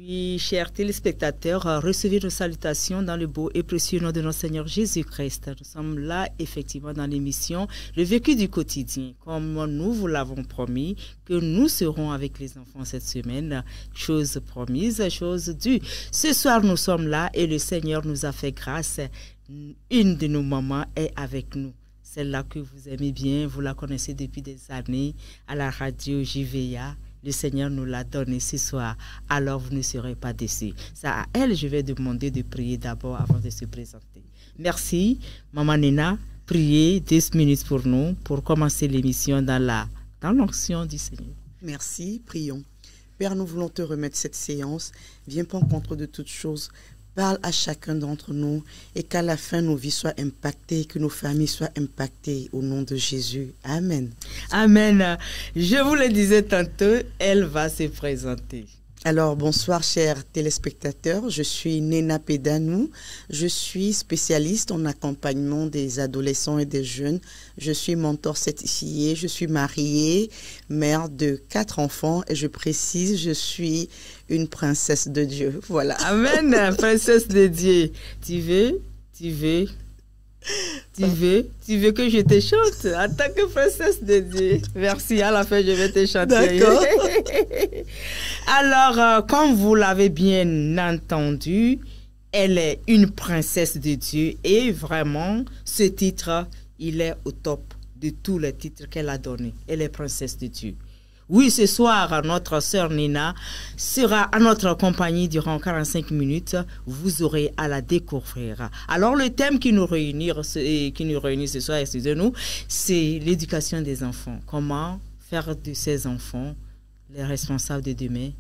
Oui, chers téléspectateurs, recevez nos salutations dans le beau et précieux nom de notre Seigneur Jésus-Christ. Nous sommes là, effectivement, dans l'émission Le vécu du quotidien. Comme nous vous l'avons promis, que nous serons avec les enfants cette semaine. Chose promise, chose due. Ce soir, nous sommes là et le Seigneur nous a fait grâce. Une de nos mamans est avec nous. Celle-là que vous aimez bien, vous la connaissez depuis des années à la radio JVA. Le Seigneur nous l'a donné ce soir, alors vous ne serez pas déçus. C'est à elle, je vais demander de prier d'abord avant de se présenter. Merci, Maman Nena. Priez 10 minutes pour nous, pour commencer l'émission dans l'onction du Seigneur. Merci, prions. Père, nous voulons te remettre cette séance. Viens prendre contrôle de toutes choses. Parle à chacun d'entre nous et qu'à la fin, nos vies soient impactées, que nos familles soient impactées au nom de Jésus. Amen. Amen. Je vous le disais tantôt, elle va se présenter. Alors, bonsoir chers téléspectateurs, je suis Nena Pedanou, je suis spécialiste en accompagnement des adolescents et des jeunes, je suis mentor certifié, je suis mariée, mère de 4 enfants et je précise, je suis une princesse de Dieu, voilà. Amen, princesse de Dieu. Tu veux que je te chante en tant que princesse de Dieu. Merci, à la fin je vais te chanter. D'accord. Alors, comme vous l'avez bien entendu, elle est une princesse de Dieu et vraiment, ce titre, il est au top de tous les titres qu'elle a donnés. Elle est princesse de Dieu. Oui, ce soir, notre sœur Nena sera à notre compagnie durant 45 minutes. Vous aurez à la découvrir. Alors, le thème qui nous réunit ce soir, excusez-nous, c'est l'éducation des enfants. Comment faire de ces enfants les responsables de demain,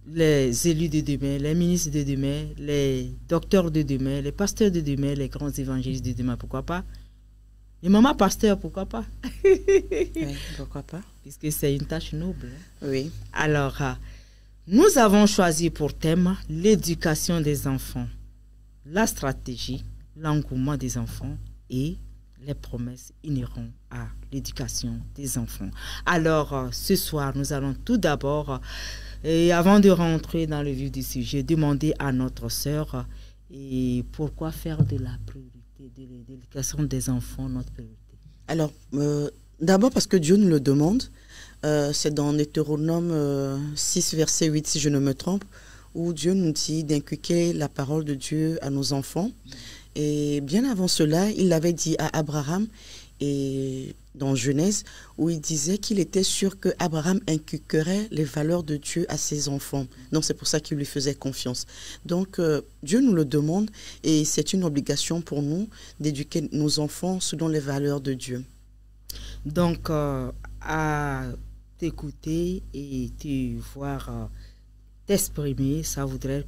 les élus de demain, les ministres de demain, les docteurs de demain, les pasteurs de demain, les grands évangélistes de demain, pourquoi pas? Les mamans pasteurs, pourquoi pas? Oui, pourquoi pas? Puisque c'est une tâche noble. Oui. Alors, nous avons choisi pour thème l'éducation des enfants, la stratégie, l'engouement des enfants et les promesses inhérentes à l'éducation des enfants. Alors, ce soir, nous allons tout d'abord, et avant de rentrer dans le vif du sujet, demander à notre sœur et pourquoi faire de la priorité, de l'éducation des enfants notre priorité. Alors, d'abord parce que Dieu nous le demande. C'est dans Deutéronome 6, verset 8, si je ne me trompe, où Dieu nous dit d'inculquer la parole de Dieu à nos enfants. Et bien avant cela, il l'avait dit à Abraham, et dans Genèse, où il disait qu'il était sûr qu'Abraham inculquerait les valeurs de Dieu à ses enfants. Donc c'est pour ça qu'il lui faisait confiance. Donc Dieu nous le demande et c'est une obligation pour nous d'éduquer nos enfants selon les valeurs de Dieu. Donc à t'écouter et te voir t'exprimer, ça voudrait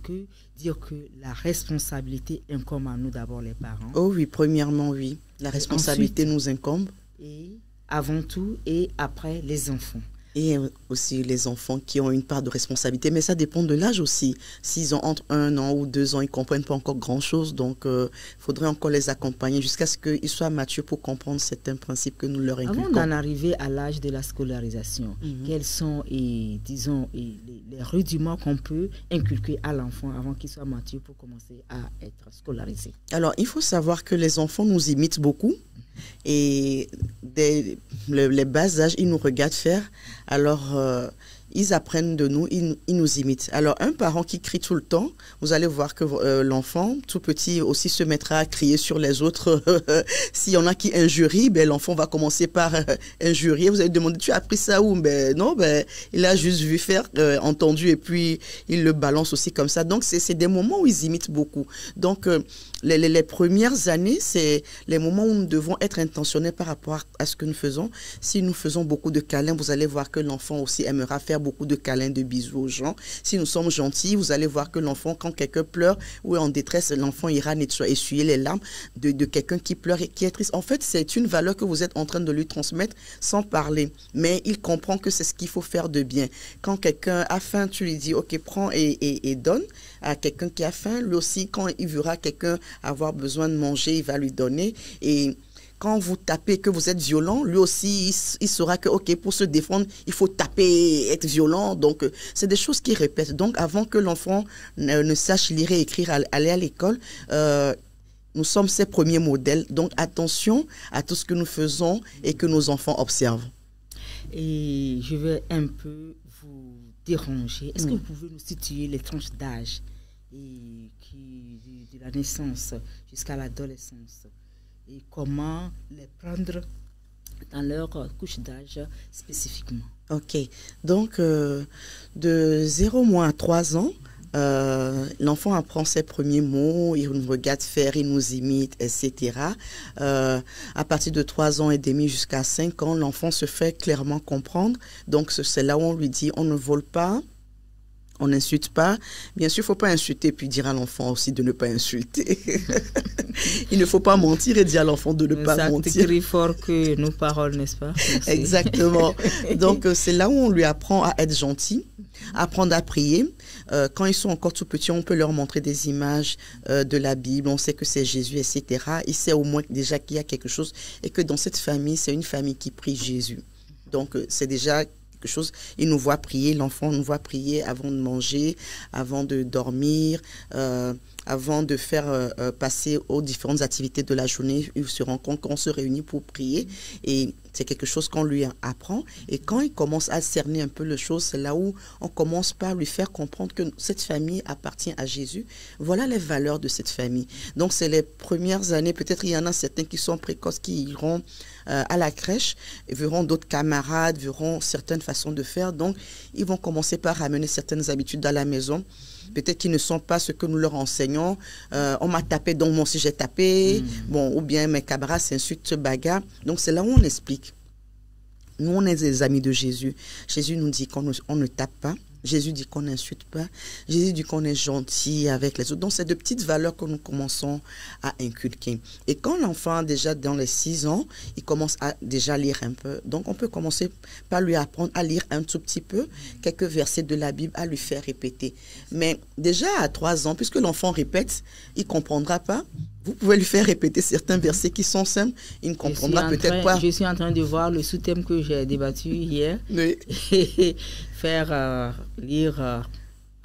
dire que la responsabilité incombe à nous d'abord les parents. Oh oui, premièrement oui, la responsabilité ensuite, nous incombe. Et avant tout et après les enfants. Et aussi les enfants qui ont une part de responsabilité, mais ça dépend de l'âge aussi. S'ils ont entre 1 an ou 2 ans, ils ne comprennent pas encore grand-chose, donc il faudrait encore les accompagner jusqu'à ce qu'ils soient matures pour comprendre certains principes que nous leur inculquons. Avant d'en arriver à l'âge de la scolarisation, quels sont les rudiments qu'on peut inculquer à l'enfant avant qu'il soit mature pour commencer à être scolarisé? Alors, il faut savoir que les enfants nous imitent beaucoup. Et dès les bas âges, ils nous regardent faire. Alors, ils apprennent de nous, ils nous imitent. Alors, un parent qui crie tout le temps, vous allez voir que l'enfant, tout petit, aussi se mettra à crier sur les autres. S'il y en a qui injurient, ben, l'enfant va commencer par injurier. Vous allez demander, tu as appris ça où? Ben, non, ben, il a juste vu faire, entendu, et puis il le balance aussi comme ça. Donc, c'est des moments où ils imitent beaucoup. Donc, les premières années, c'est les moments où nous devons être intentionnels par rapport à ce que nous faisons. Si nous faisons beaucoup de câlins, vous allez voir que l'enfant aussi aimera faire beaucoup de câlins, de bisous aux gens. Si nous sommes gentils, vous allez voir que l'enfant, quand quelqu'un pleure ou est en détresse, l'enfant ira essuyer les larmes de quelqu'un qui pleure et qui est triste. En fait, c'est une valeur que vous êtes en train de lui transmettre sans parler. Mais il comprend que c'est ce qu'il faut faire de bien. Quand quelqu'un a faim, tu lui dis, OK, prends et donne à quelqu'un qui a faim. Lui aussi, quand il verra quelqu'un avoir besoin de manger, il va lui donner. Et quand vous tapez, que vous êtes violent, lui aussi, il saura que, OK, pour se défendre, il faut taper, être violent. Donc, c'est des choses qu'il répète. Donc, avant que l'enfant ne sache lire et écrire, aller à l'école, nous sommes ses premiers modèles. Donc, attention à tout ce que nous faisons et que nos enfants observent. Et je vais un peu vous déranger. Est-ce que vous pouvez nous situer les tranches d'âge de la naissance jusqu'à l'adolescence et comment les prendre dans leur couche d'âge spécifiquement? OK. Donc, de 0 mois à 3 ans, l'enfant apprend ses premiers mots, il nous regarde faire, il nous imite, etc. À partir de 3 ans et demi jusqu'à 5 ans, l'enfant se fait clairement comprendre. Donc, c'est là où on lui dit, on ne vole pas, on n'insulte pas. Bien sûr, il ne faut pas insulter puis dire à l'enfant aussi de ne pas insulter. Il ne faut pas mentir et dire à l'enfant de ne pas mentir. Ça crie fort que nos paroles, n'est-ce pas? Merci. Exactement. Donc, c'est là où on lui apprend à être gentil, apprendre à prier. Quand ils sont encore tout petits, on peut leur montrer des images de la Bible. On sait que c'est Jésus, etc. Il sait au moins déjà qu'il y a quelque chose et que dans cette famille, c'est une famille qui prie Jésus. Donc, c'est déjà quelque chose. Il nous voit prier, l'enfant nous voit prier avant de manger, avant de dormir, avant de faire passer aux différentes activités de la journée. Il se rend compte qu'on se réunit pour prier et c'est quelque chose qu'on lui apprend. Et quand il commence à cerner un peu les choses, c'est là où on commence par lui faire comprendre que cette famille appartient à Jésus. Voilà les valeurs de cette famille. Donc, c'est les premières années. Peut-être il y en a certains qui sont précoces, qui iront à la crèche, verront d'autres camarades, verront certaines façons de faire. Donc, ils vont commencer par ramener certaines habitudes à la maison. Peut-être qu'ils ne sont pas ce que nous leur enseignons. On m'a tapé, donc moi aussi j'ai tapé. Bon, ou bien mes camarades s'insultent, se bagarrent. Donc, c'est là où on explique. Nous, on est des amis de Jésus. Jésus nous dit qu'on ne tape pas. Jésus dit qu'on n'insulte pas. Jésus dit qu'on est gentil avec les autres. Donc, c'est de petites valeurs que nous commençons à inculquer. Et quand l'enfant, déjà dans les 6 ans, il commence à déjà lire un peu. Donc, on peut commencer par lui apprendre à lire un tout petit peu, quelques versets de la Bible, à lui faire répéter. Mais déjà à 3 ans, puisque l'enfant répète, il ne comprendra pas. Vous pouvez lui faire répéter certains versets qui sont simples. Il ne comprendra peut-être pas. Je suis en train de voir le sous-thème que j'ai débattu hier. Oui. Faire lire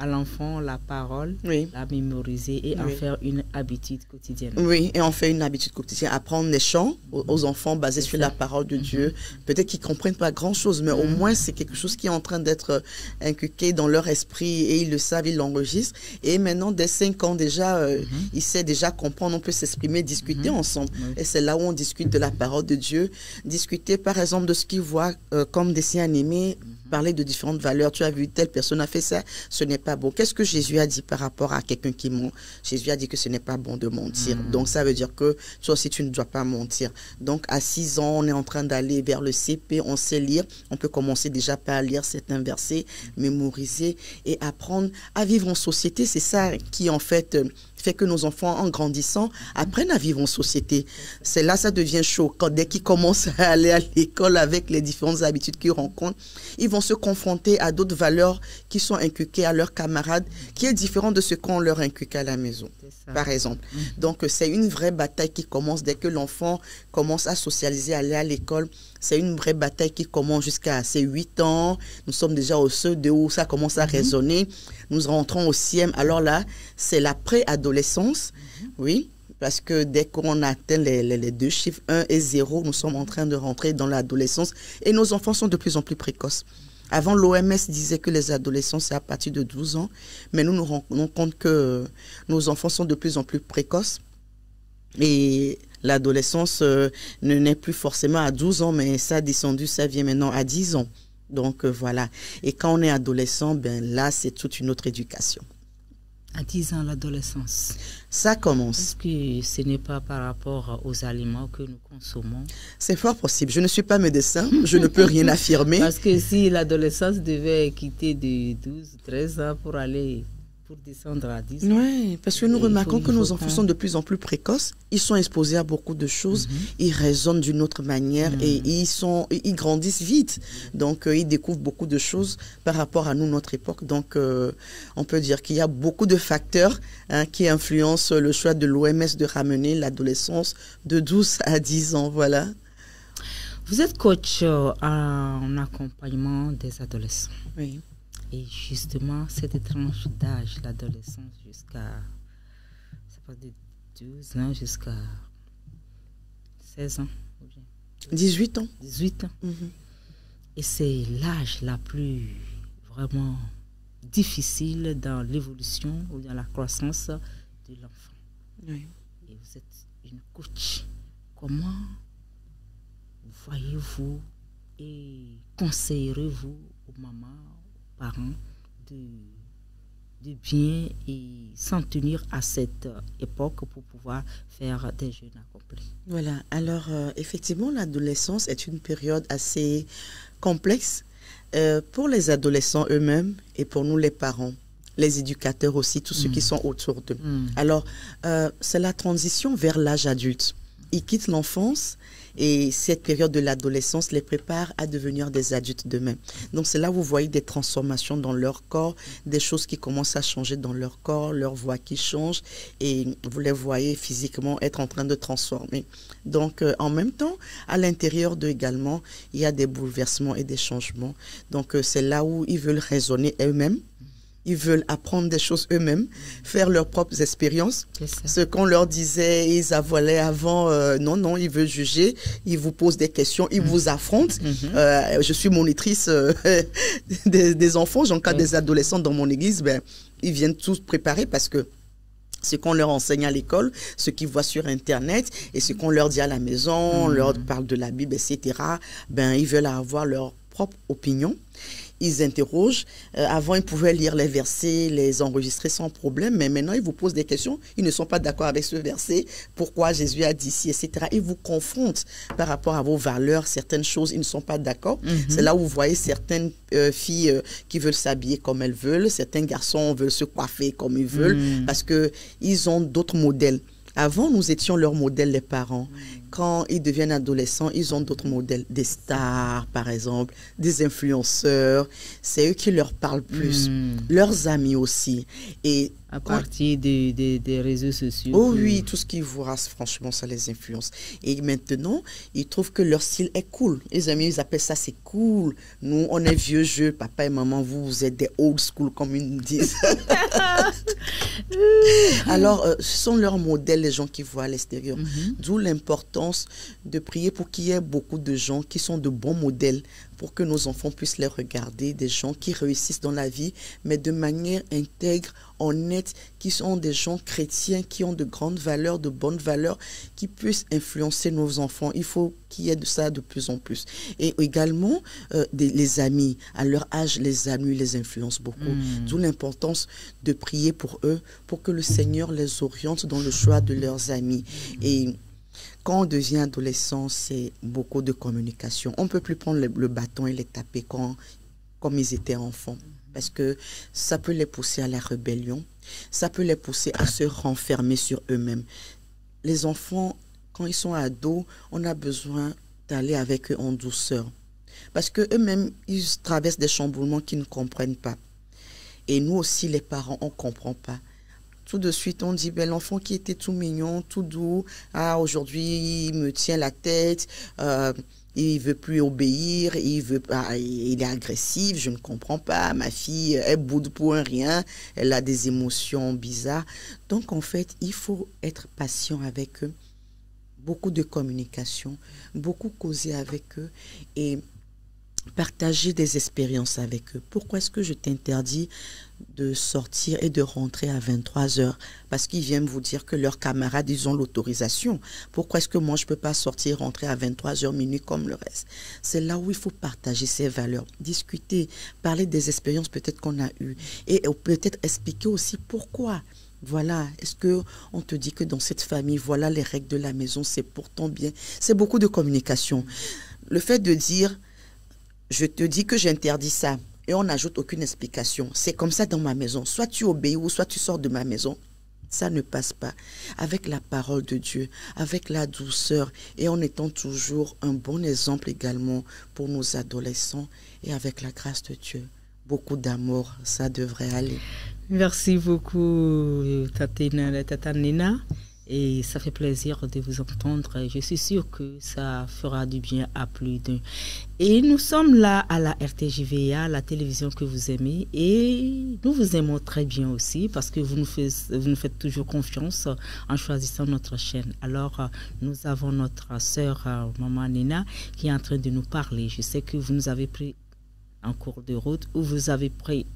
à l'enfant la parole, la mémoriser et en faire une habitude quotidienne. Oui, et on fait une habitude quotidienne. Apprendre les chants aux enfants basés sur la parole de Dieu. Peut-être qu'ils ne comprennent pas grand-chose, mais au moins c'est quelque chose qui est en train d'être inculqué dans leur esprit et ils le savent, ils l'enregistrent. Et maintenant, dès 5 ans déjà, ils savent déjà comprendre, on peut s'exprimer, discuter ensemble. Et c'est là où on discute de la parole de Dieu. Discuter par exemple de ce qu'ils voient comme dessin animé, parler de différentes valeurs. Tu as vu, telle personne a fait ça, ce n'est pas bon. Qu'est-ce que Jésus a dit par rapport à quelqu'un qui ment? Jésus a dit que ce n'est pas bon de mentir. Donc, ça veut dire que toi aussi, tu ne dois pas mentir. Donc, à 6 ans, on est en train d'aller vers le CP, on sait lire. On peut commencer déjà par lire certains versets, mémoriser et apprendre à vivre en société. C'est ça qui, en fait que nos enfants, en grandissant, apprennent à vivre en société. C'est là, ça devient chaud. Dès qu'ils commencent à aller à l'école avec les différentes habitudes qu'ils rencontrent, ils vont se confronter à d'autres valeurs qui sont inculquées à leurs camarades, qui est différent de ce qu'on leur inculque à la maison, par exemple. Donc, c'est une vraie bataille qui commence dès que l'enfant commence à socialiser, à aller à l'école. C'est une vraie bataille qui commence jusqu'à ses 8 ans. Nous sommes déjà au CE2 où ça commence à résonner. Nous rentrons au 6e. Alors là, c'est la préadolescence. Oui, parce que dès qu'on atteint les 2 chiffres, 1 et 0, nous sommes en train de rentrer dans l'adolescence. Et nos enfants sont de plus en plus précoces. Avant, l'OMS disait que les adolescents, c'est à partir de 12 ans. Mais nous nous rendons compte que nos enfants sont de plus en plus précoces. Et l'adolescence ne naît plus forcément à 12 ans, mais ça a descendu, ça vient maintenant à 10 ans. Donc voilà. Et quand on est adolescent, ben là, c'est toute une autre éducation. À 10 ans, l'adolescence. Ça commence. Est-ce que ce n'est pas par rapport aux aliments que nous consommons? C'est fort possible. Je ne suis pas médecin, je ne peux rien affirmer. Parce que si l'adolescence devait quitter de 12, 13 ans pour aller pour descendre à 10 ans. Oui, parce que nous remarquons que nos enfants sont de plus en plus précoces. Ils sont exposés à beaucoup de choses. Ils raisonnent d'une autre manière et ils grandissent vite. Donc, ils découvrent beaucoup de choses par rapport à nous, notre époque. Donc, on peut dire qu'il y a beaucoup de facteurs qui influencent le choix de l'OMS de ramener l'adolescence de 12 à 10 ans. Voilà. Vous êtes coach en accompagnement des adolescents. Oui. Et justement, cette tranche d'âge, l'adolescence jusqu'à, ça passe de 12 ans jusqu'à 16 ans. 18 ans. 18 ans. Et c'est l'âge la plus vraiment difficile dans l'évolution ou dans la croissance de l'enfant. Oui. Et vous êtes une coach. Comment voyez-vous et conseillerez-vous aux mamans, aux parents de bien et s'en tenir à cette époque pour pouvoir faire des jeunes accomplis? Voilà. Alors, effectivement, l'adolescence est une période assez complexe pour les adolescents eux-mêmes et pour nous les parents, les éducateurs aussi, tous ceux qui sont autour d'eux. Alors, c'est la transition vers l'âge adulte. Ils quittent l'enfance et cette période de l'adolescence les prépare à devenir des adultes demain. Donc, c'est là où vous voyez des transformations dans leur corps, des choses qui commencent à changer dans leur corps, leur voix qui change et vous les voyez physiquement être en train de transformer. Donc, en même temps, à l'intérieur d'eux également, il y a des bouleversements et des changements. Donc, c'est là où ils veulent raisonner eux-mêmes. Ils veulent apprendre des choses eux-mêmes, faire leurs propres expériences. Ce qu'on leur disait, ils avouaient avant, non, ils veulent juger, ils vous posent des questions, ils vous affrontent. Je suis monitrice des enfants, j'encadre des adolescents dans mon église, ils viennent tous préparer parce que ce qu'on leur enseigne à l'école, ce qu'ils voient sur Internet et ce qu'on leur dit à la maison, on leur parle de la Bible, etc., ils veulent avoir leur propre opinion. Ils interrogent. Avant, ils pouvaient lire les versets, les enregistrer sans problème, mais maintenant, ils vous posent des questions. Ils ne sont pas d'accord avec ce verset. Pourquoi Jésus a dit ci, etc. Ils vous confrontent par rapport à vos valeurs, certaines choses, ils ne sont pas d'accord. C'est là où vous voyez certaines filles qui veulent s'habiller comme elles veulent, certains garçons veulent se coiffer comme ils veulent, parce qu'ils ont d'autres modèles. Avant, nous étions leurs modèles, les parents. Quand ils deviennent adolescents, ils ont d'autres modèles, des stars, par exemple, des influenceurs. C'est eux qui leur parlent plus. Leurs amis aussi. Et à partir des réseaux sociaux. Oh oui, tout ce qui vous rase, franchement, ça les influence. Et maintenant, ils trouvent que leur style est cool. Les amis, ils appellent ça, c'est cool. Nous, on est vieux jeu. Papa et maman, vous êtes des old school, comme ils nous disent. Alors, ce sont leurs modèles, les gens qui voient à l'extérieur. D'où l'importance de prier pour qu'il y ait beaucoup de gens qui sont de bons modèles, pour que nos enfants puissent les regarder, des gens qui réussissent dans la vie, mais de manière intègre, honnête, qui sont des gens chrétiens, qui ont de grandes valeurs, de bonnes valeurs, qui puissent influencer nos enfants. Il faut qu'il y ait de ça de plus en plus. Et également, les amis, à leur âge, les amis les influencent beaucoup. D'où l'importance de prier pour eux, pour que le Seigneur les oriente dans le choix de leurs amis. Et quand on devient adolescent, c'est beaucoup de communication. On ne peut plus prendre le bâton et les taper comme ils étaient enfants. Parce que ça peut les pousser à la rébellion. Ça peut les pousser à se renfermer sur eux-mêmes. Les enfants, quand ils sont ados, on a besoin d'aller avec eux en douceur. Parce qu'eux-mêmes, ils traversent des chamboulements qu'ils ne comprennent pas. Et nous aussi, les parents, on ne comprend pas. Tout de suite, on dit, l'enfant qui était tout mignon, tout doux, aujourd'hui, il me tient la tête, il ne veut plus obéir, il est agressif, je ne comprends pas, ma fille, elle boude pour un rien, elle a des émotions bizarres. Donc, en fait, il faut être patient avec eux, beaucoup de communication, beaucoup causer avec eux et partager des expériences avec eux. Pourquoi est-ce que je t'interdis de sortir et de rentrer à 23h? Parce qu'ils viennent vous dire que leurs camarades, ils ont l'autorisation. Pourquoi est-ce que moi, je ne peux pas sortir et rentrer à 23h minuit comme le reste? C'est là où il faut partager ces valeurs, discuter, parler des expériences peut-être qu'on a eues et peut-être expliquer aussi pourquoi. Voilà, est-ce qu'on te dit que dans cette famille, voilà les règles de la maison, c'est pour ton bien. C'est beaucoup de communication. Le fait de dire, je te dis que j'interdis ça, et on n'ajoute aucune explication. C'est comme ça dans ma maison. Soit tu obéis ou soit tu sors de ma maison. Ça ne passe pas. Avec la parole de Dieu, avec la douceur et en étant toujours un bon exemple également pour nos adolescents et avec la grâce de Dieu. Beaucoup d'amour, ça devrait aller. Merci beaucoup, Tata Nina. Et ça fait plaisir de vous entendre. Je suis sûre que ça fera du bien à plus d'un. Et nous sommes là à la RTJVA, la télévision que vous aimez. Et nous vous aimons très bien aussi parce que vous nous faites toujours confiance en choisissant notre chaîne. Alors, nous avons notre sœur, Maman Nina, qui est en train de nous parler. Je sais que vous nous avez pris en cours de route ou vous avez pris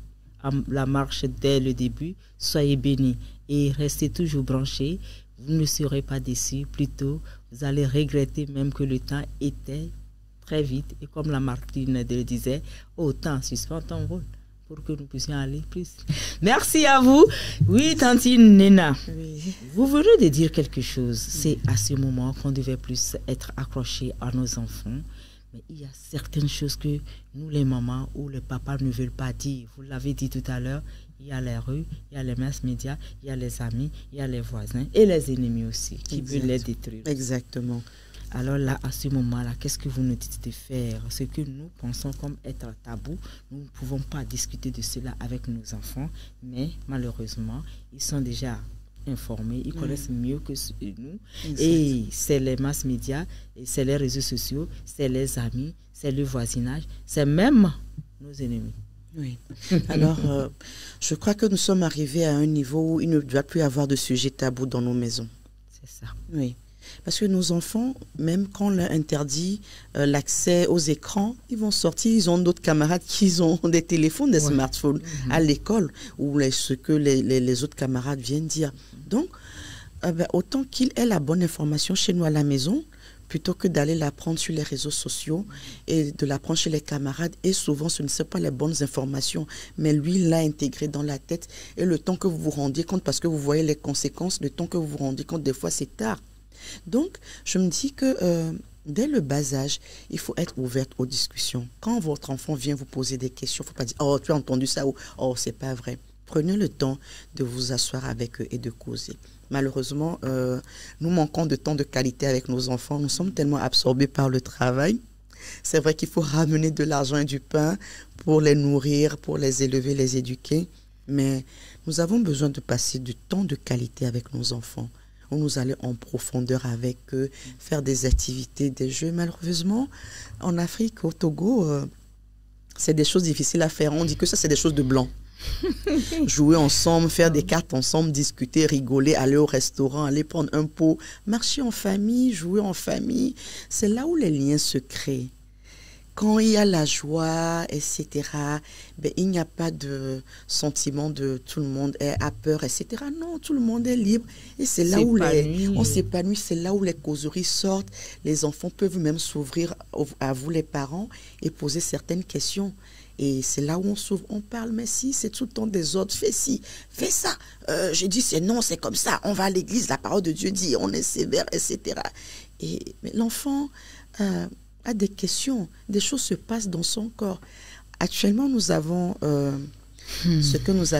la marche dès le début. Soyez bénis et restez toujours branchés. Vous ne serez pas déçus, plutôt vous allez regretter même que le temps était très vite. Et comme la Martine le disait, autant suspend ton rôle pour que nous puissions aller plus. Merci à vous. Oui, Tantine Nina, oui. Vous venez de dire quelque chose. C'est à ce moment qu'on devait plus être accrochés à nos enfants. Mais il y a certaines choses que nous, les mamans ou les papas, ne veulent pas dire. Vous l'avez dit tout à l'heure. Il y a les rues, il y a les mass médias, il y a les amis, il y a les voisins et les ennemis aussi qui veulent les détruire. Exactement. Alors là, à ce moment-là, qu'est-ce que vous nous dites de faire? Ce que nous pensons comme être tabou, nous ne pouvons pas discuter de cela avec nos enfants, mais malheureusement, ils sont déjà informés, ils connaissent mieux que nous. Exact. Et c'est les mass médias, c'est les réseaux sociaux, c'est les amis, c'est le voisinage, c'est même nos ennemis. Oui. Alors, je crois que nous sommes arrivés à un niveau où il ne doit plus y avoir de sujet tabou dans nos maisons. C'est ça. Oui. Parce que nos enfants, même quand on leur interdit l'accès aux écrans, ils vont sortir, ils ont d'autres camarades qui ont des téléphones, des smartphones à l'école, ou ce que les autres camarades viennent dire. Donc, autant qu'il ait la bonne information chez nous à la maison, plutôt que d'aller l'apprendre sur les réseaux sociaux et de l'apprendre chez les camarades. Et souvent, ce ne sont pas les bonnes informations, mais lui l'a intégré dans la tête. Et le temps que vous vous rendiez compte, parce que vous voyez les conséquences, le temps que vous vous rendez compte, des fois, c'est tard. Donc, je me dis que dès le bas âge, il faut être ouverte aux discussions. Quand votre enfant vient vous poser des questions, il ne faut pas dire « Oh, tu as entendu ça » ou « Oh, c'est pas vrai ». Prenez le temps de vous asseoir avec eux et de causer. Malheureusement, nous manquons de temps de qualité avec nos enfants. Nous sommes tellement absorbés par le travail. C'est vrai qu'il faut ramener de l'argent et du pain pour les nourrir, pour les élever, les éduquer. Mais nous avons besoin de passer du temps de qualité avec nos enfants, où nous allons en profondeur avec eux, faire des activités, des jeux. Malheureusement, en Afrique, au Togo, c'est des choses difficiles à faire. On dit que ça, c'est des choses de blancs. Jouer ensemble, faire des cartes ensemble, discuter, rigoler, aller au restaurant, aller prendre un pot, marcher en famille, jouer en famille. C'est là où les liens se créent. Quand il y a la joie, etc., il n'y a pas de sentiment de tout le monde a peur, etc. Non, tout le monde est libre. Et c'est là où on s'épanouit, c'est là où les causeries sortent. Les enfants peuvent même s'ouvrir à vous, les parents, et poser certaines questions. Et c'est là où on s'ouvre, on parle, mais si c'est tout le temps des ordres, fais ci, fais ça. Je dis c'est non, c'est comme ça, on va à l'église, la parole de Dieu dit, on est sévère, etc. Mais l'enfant a des questions, des choses se passent dans son corps. Actuellement, nous avons ce que nous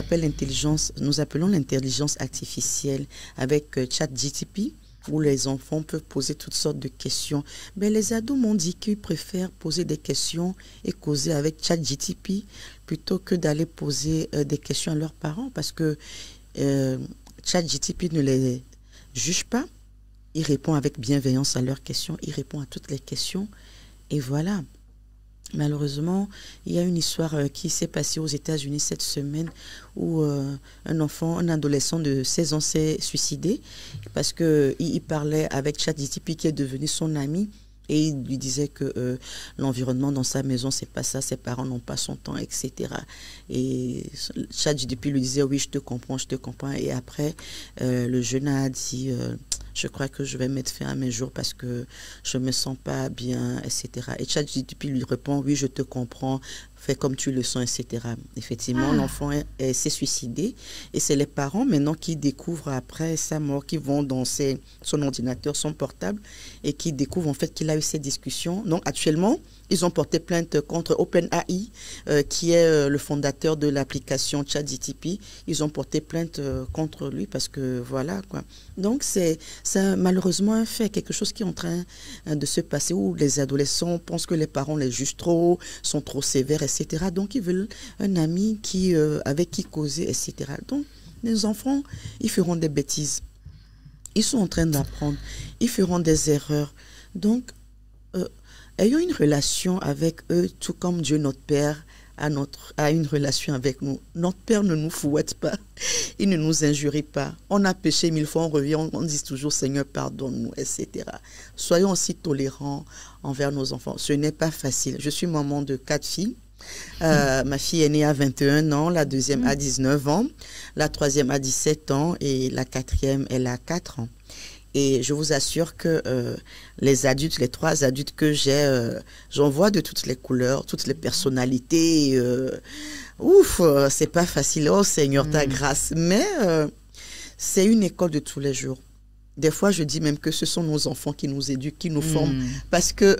appelons l'intelligence artificielle avec ChatGPT, où les enfants peuvent poser toutes sortes de questions. Mais les ados m'ont dit qu'ils préfèrent poser des questions et causer avec ChatGPT plutôt que d'aller poser des questions à leurs parents, parce que ChatGPT ne les juge pas. Il répond avec bienveillance à leurs questions, il répond à toutes les questions. Et voilà. Malheureusement, il y a une histoire qui s'est passée aux États-Unis cette semaine où un adolescent de 16 ans s'est suicidé parce qu'il parlait avec ChatGPT qui est devenu son ami. Et il lui disait que l'environnement dans sa maison, c'est pas ça, ses parents n'ont pas son temps, etc. Et ChatGPT lui disait, oui, je te comprends. Et après, le jeune a dit, je crois que je vais mettre fin à mes jours parce que je me sens pas bien, etc. Et ChatGPT lui répond, oui, je te comprends, fais comme tu le sens, etc. Effectivement, l'enfant s'est suicidé et c'est les parents maintenant qui découvrent après sa mort, qui vont dans son ordinateur, son portable et qui découvrent en fait qu'il a eu ces discussions. Donc actuellement, ils ont porté plainte contre OpenAI, qui est le fondateur de l'application ChatGPT. Ils ont porté plainte contre lui parce que voilà quoi. Donc c'est malheureusement un fait, quelque chose qui est en train de se passer où les adolescents pensent que les parents les jugent trop, sont trop sévères, etc. Donc ils veulent un ami avec qui causer, etc. Donc les enfants, ils feront des bêtises. Ils sont en train d'apprendre. Ils feront des erreurs. Donc, ayons une relation avec eux, tout comme Dieu notre Père a une relation avec nous. Notre Père ne nous fouette pas, il ne nous injurie pas. On a péché 1000 fois, on revient, on dit toujours Seigneur pardonne-nous, etc. Soyons aussi tolérants envers nos enfants. Ce n'est pas facile. Je suis maman de 4 filles. Ma fille est née à 21 ans, la deuxième à 19 ans, la troisième à 17 ans et la quatrième, elle a 4 ans. Et je vous assure que les adultes, les 3 adultes que j'ai, j'en vois de toutes les couleurs, toutes les personnalités. C'est pas facile. Oh Seigneur, ta grâce. Mais c'est une école de tous les jours. Des fois, je dis même que ce sont nos enfants qui nous éduquent, qui nous forment. Parce que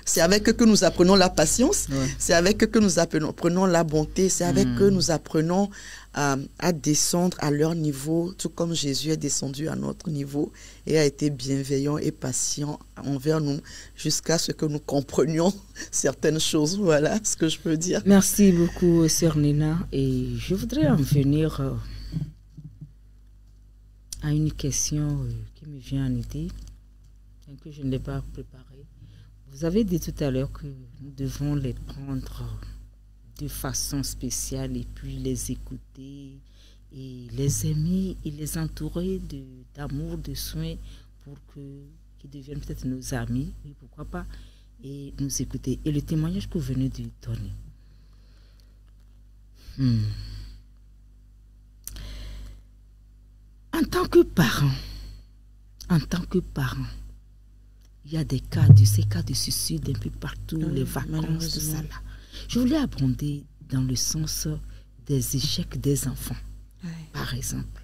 c'est avec eux que nous apprenons la patience, c'est avec eux que nous apprenons la bonté, c'est avec eux que nous apprenons à descendre à leur niveau, tout comme Jésus est descendu à notre niveau et a été bienveillant et patient envers nous jusqu'à ce que nous comprenions certaines choses. Voilà ce que je peux dire. Merci beaucoup, Sœur Nina. Et je voudrais en venir à une question qui me vient en idée, que je ne l'ai pas préparée. Vous avez dit tout à l'heure que nous devons les prendre de façon spéciale et puis les écouter et les aimer et les entourer d'amour, de soins pour qu'ils deviennent peut-être nos amis, oui, pourquoi pas, et nous écouter. Et le témoignage que vous venez de donner. En tant que parent, il y a ces cas de suicide un peu partout, les vacances, tout ça là. Je voulais abonder dans le sens des échecs des enfants, par exemple.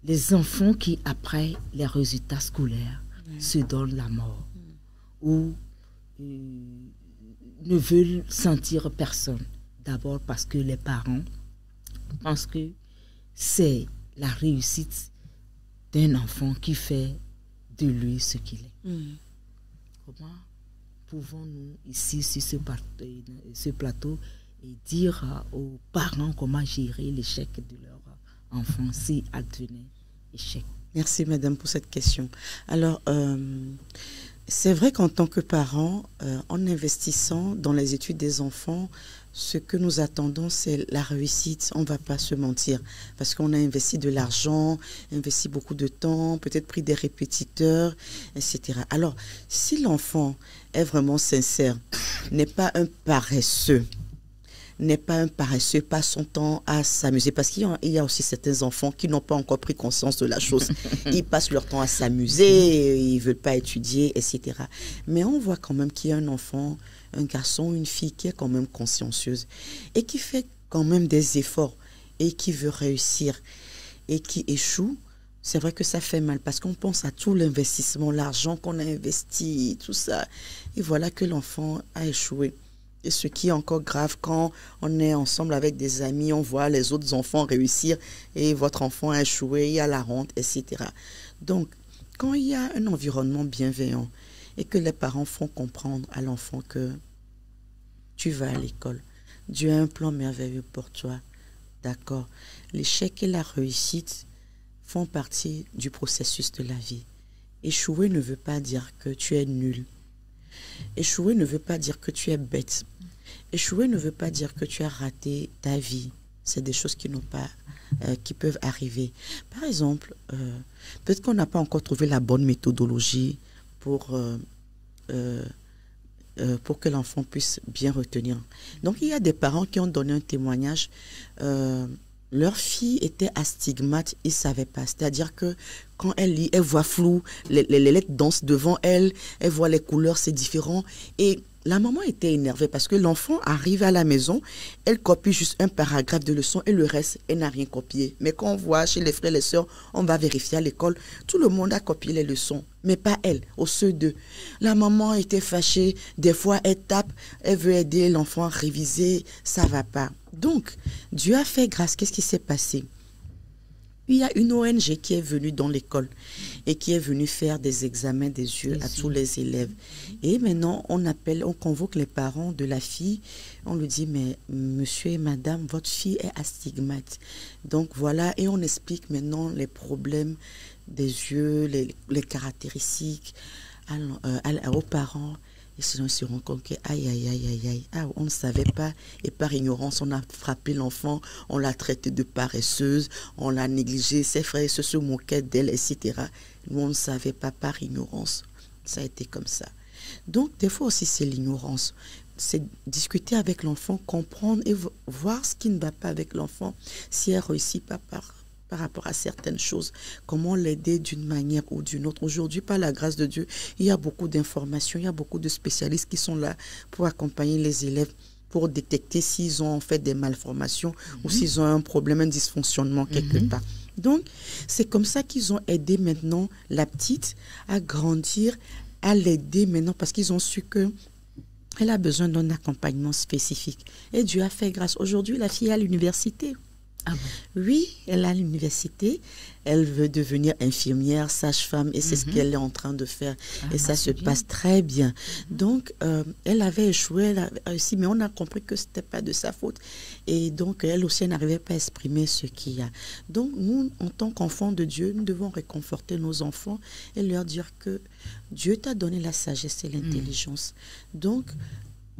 Les enfants qui, après les résultats scolaires, se donnent la mort ou ne veulent sentir personne. D'abord parce que les parents pensent que c'est la réussite d'un enfant qui fait de lui ce qu'il est. Comment pouvons-nous ici sur ce plateau et dire aux parents comment gérer l'échec de leur enfant si advenait échec? Merci madame pour cette question. Alors c'est vrai qu'en tant que parents, en investissant dans les études des enfants, ce que nous attendons, c'est la réussite. On ne va pas se mentir. Parce qu'on a investi de l'argent, investi beaucoup de temps, peut-être pris des répétiteurs, etc. Alors, si l'enfant est vraiment sincère, n'est pas un paresseux, passe son temps à s'amuser. Parce qu'il y a aussi certains enfants qui n'ont pas encore pris conscience de la chose. Ils passent leur temps à s'amuser, ils ne veulent pas étudier, etc. Mais on voit quand même qu'il y a un enfant, un garçon, une fille qui est quand même consciencieuse et qui fait quand même des efforts et qui veut réussir et qui échoue. C'est vrai que ça fait mal parce qu'on pense à tout l'investissement, l'argent qu'on a investi, tout ça. Et voilà que l'enfant a échoué. Et ce qui est encore grave, quand on est ensemble avec des amis, on voit les autres enfants réussir et votre enfant a échoué, il y a la honte, etc. Donc, quand il y a un environnement bienveillant et que les parents font comprendre à l'enfant que tu vas à l'école, Dieu a un plan merveilleux pour toi, d'accord. L'échec et la réussite font partie du processus de la vie. Échouer ne veut pas dire que tu es nul. Échouer ne veut pas dire que tu es bête. Échouer ne veut pas dire que tu as raté ta vie. C'est des choses qui qui peuvent arriver. Par exemple, peut-être qu'on n'a pas encore trouvé la bonne méthodologie pour que l'enfant puisse bien retenir. Donc, il y a des parents qui ont donné un témoignage. Leur fille était astigmate, ils ne savaient pas. C'est-à-dire que quand elle lit, elle voit flou, les lettres dansent devant elle, elle voit les couleurs, c'est différent. Et la maman était énervée parce que l'enfant arrive à la maison, elle copie juste un paragraphe de leçon et le reste, elle n'a rien copié. Mais quand on voit chez les frères et les sœurs, on va vérifier à l'école, tout le monde a copié les leçons, mais pas elle, au ceux d'eux. La maman était fâchée, des fois elle tape, elle veut aider l'enfant à réviser, ça va pas. Donc, Dieu a fait grâce. Qu'est-ce qui s'est passé? Il y a une ONG qui est venue dans l'école et qui est venue faire des examens des yeux à tous les élèves. Et maintenant, on convoque les parents de la fille. On lui dit, mais monsieur et madame, votre fille est astigmate. Donc voilà, et on explique maintenant les problèmes des yeux, les caractéristiques aux parents. Et sinon, ils se rendent compte que, on ne savait pas. Et par ignorance, on a frappé l'enfant, on l'a traité de paresseuse, on l'a négligée, ses frères se moquaient d'elle, etc. Nous, on ne savait pas par ignorance. Ça a été comme ça. Donc, des fois aussi, c'est l'ignorance. C'est discuter avec l'enfant, comprendre et voir ce qui ne va pas avec l'enfant. Si elle réussit pas par rapport à certaines choses, comment l'aider d'une manière ou d'une autre. Aujourd'hui, par la grâce de Dieu, il y a beaucoup d'informations, il y a beaucoup de spécialistes qui sont là pour accompagner les élèves, pour détecter s'ils ont en fait des malformations ou s'ils ont un problème, un dysfonctionnement quelque part. Donc, c'est comme ça qu'ils ont aidé maintenant la petite à grandir, à l'aider maintenant parce qu'ils ont su que elle a besoin d'un accompagnement spécifique. Et Dieu a fait grâce. Aujourd'hui, la fille est à l'université. Ah bon? Oui, elle est à l'université, elle veut devenir infirmière, sage-femme et c'est ce qu'elle est en train de faire et ça se passe très bien. Donc, elle avait échoué, elle a réussi, mais on a compris que ce n'était pas de sa faute et donc elle aussi n'arrivait pas à exprimer ce qu'il y a. Donc, nous, en tant qu'enfants de Dieu, nous devons réconforter nos enfants et leur dire que Dieu t'a donné la sagesse et l'intelligence. Donc,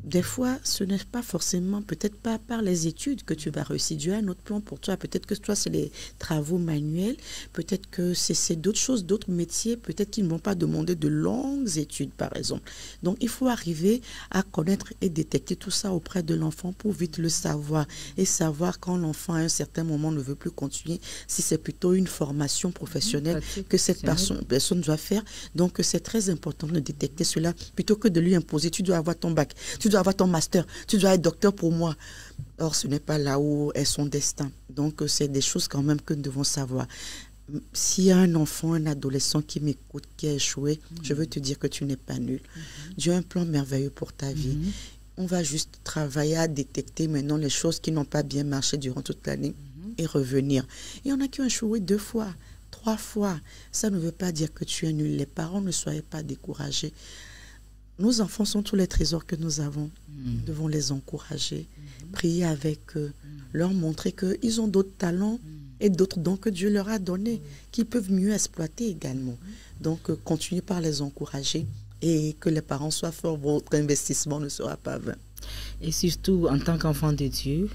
des fois, ce n'est pas forcément, peut-être pas par les études que tu vas réussir. Dieu a un autre plan pour toi. Peut-être que toi, c'est les travaux manuels. Peut-être que c'est d'autres choses, d'autres métiers. Peut-être qu'ils ne vont pas demander de longues études, par exemple. Donc, il faut arriver à connaître et détecter tout ça auprès de l'enfant pour vite le savoir. Et savoir quand l'enfant, à un certain moment, ne veut plus continuer, si c'est plutôt une formation professionnelle que cette personne doit faire. Donc, c'est très important de détecter cela plutôt que de lui imposer. Tu dois avoir ton bac. Tu dois avoir ton master, tu dois être docteur pour moi. Or, ce n'est pas là où est son destin. Donc, c'est des choses quand même que nous devons savoir. S'il y a un enfant, un adolescent qui m'écoute, qui a échoué, je veux te dire que tu n'es pas nul. Dieu a un plan merveilleux pour ta vie. On va juste travailler à détecter maintenant les choses qui n'ont pas bien marché durant toute l'année et revenir. Il y en a qui ont échoué 2 fois, 3 fois. Ça ne veut pas dire que tu es nul. Les parents, ne soyez pas découragés. Nos enfants sont tous les trésors que nous avons. Nous devons les encourager, prier avec eux, leur montrer qu'ils ont d'autres talents et d'autres dons que Dieu leur a donnés, qu'ils peuvent mieux exploiter également. Donc, continuez par les encourager et que les parents soient forts. Votre investissement ne sera pas vain. Et surtout, en tant qu'enfant de Dieu,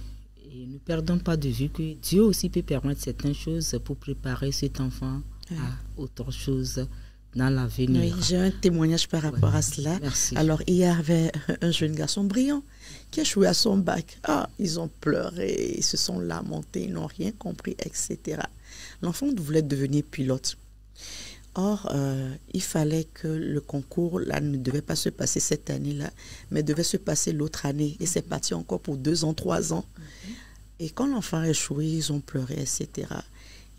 et ne perdons pas de vue que Dieu aussi peut permettre certaines choses pour préparer cet enfant à autre chose dans l'avenir. Oui, j'ai un témoignage par rapport à cela. Merci. Alors, il y avait un jeune garçon brillant qui a échoué à son bac. Ils ont pleuré, ils se sont lamentés, ils n'ont rien compris, etc. L'enfant voulait devenir pilote. Or, il fallait que le concours là, ne devait pas se passer cette année-là, mais devait se passer l'autre année. Et c'est parti encore pour 2 ans, 3 ans. Et quand l'enfant a échoué, ils ont pleuré, etc.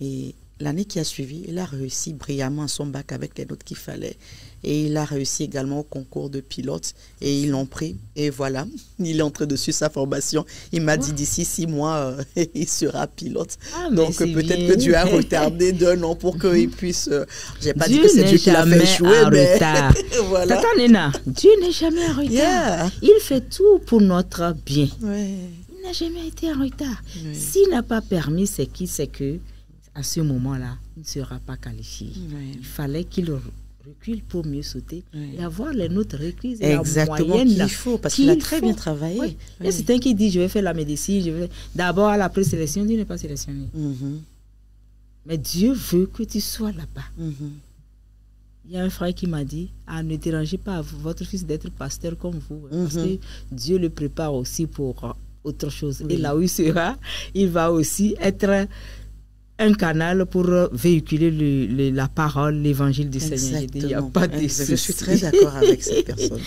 Et l'année qui a suivi, il a réussi brillamment son bac avec les notes qu'il fallait. Et il a réussi également au concours de pilote. Et ils l'ont pris. Et voilà, il est entré dessus sa formation. Il m'a dit d'ici 6 mois, il sera pilote. Donc peut-être que Dieu a retardé d'1 an pour qu'il puisse... j'ai pas dit que c'est Dieu qui l'a fait échouer, mais... voilà. Tata Nena, Dieu n'est jamais en retard. Il fait tout pour notre bien. Il n'a jamais été en retard. S'il n'a pas permis, c'est que à ce moment-là, il ne sera pas qualifié. Il fallait qu'il recule pour mieux sauter et avoir les notes requises et la moyenne qu'il faut, parce qu'il a très bien travaillé. Et c'est un qui dit, je vais faire la médecine, d'abord à la présélection, Dieu n'est pas sélectionné. Mais Dieu veut que tu sois là-bas. Il y a un frère qui m'a dit, ne dérangez pas votre fils d'être pasteur comme vous, parce que Dieu le prépare aussi pour autre chose. Et là où il sera, il va aussi être un canal pour véhiculer la parole, l'évangile du Seigneur. Il n'y a pas de souci. Je suis très d'accord avec cette personne.